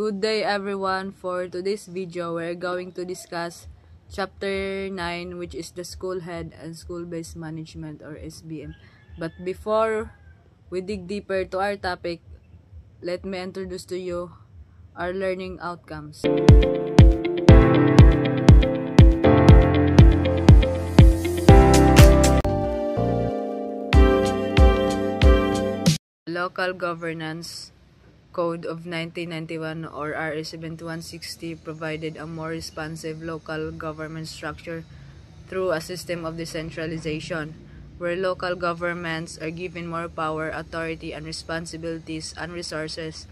Good day everyone. For today's video, we're going to discuss Chapter 9, which is the School Head and School-Based Management or SBM. But before we dig deeper to our topic, let me introduce to you our learning outcomes. Local Governance Code of 1991 or RS 7160 provided a more responsive local government structure through a system of decentralization, where local governments are given more power, authority, and responsibilities and resources.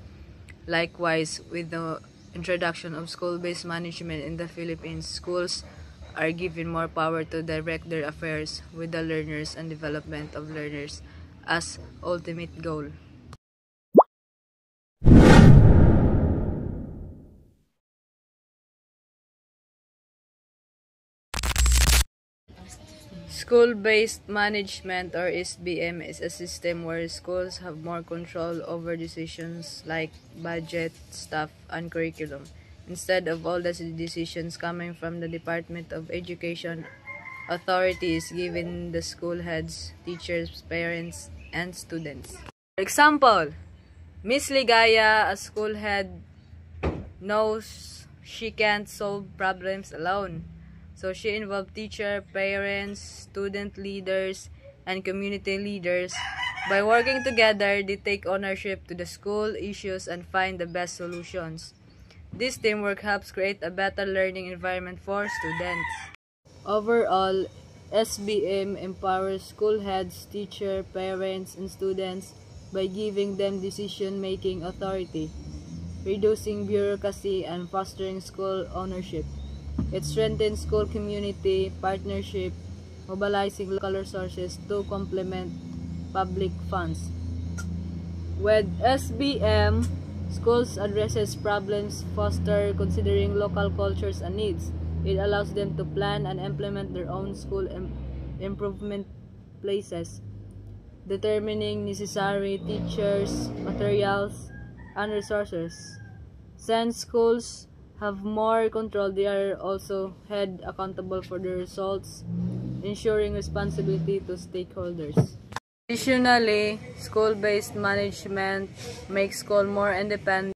Likewise, with the introduction of school-based management in the Philippines, schools are given more power to direct their affairs with the learners and development of learners as ultimate goal. School-based management or SBM is a system where schools have more control over decisions like budget, staff, and curriculum. Instead of all the decisions coming from the Department of Education, authority is given the school heads, teachers, parents, and students. For example, Miss Ligaya, a school head, knows she can't solve problems alone. So she involved teacher, parents, student leaders, and community leaders. By working together, they take ownership to the school issues and find the best solutions. This teamwork helps create a better learning environment for students. Overall, SBM empowers school heads, teachers, parents, and students by giving them decision-making authority, reducing bureaucracy, and fostering school ownership. It strengthens school community partnership, mobilizing local resources to complement public funds. With SBM, schools addresses problems foster considering local cultures and needs. It allows them to plan and implement their own school improvement places, determining necessary teachers, materials, and resources. Since schools have more control, they are also held accountable for the results, ensuring responsibility to stakeholders. Additionally, school-based management makes school more independent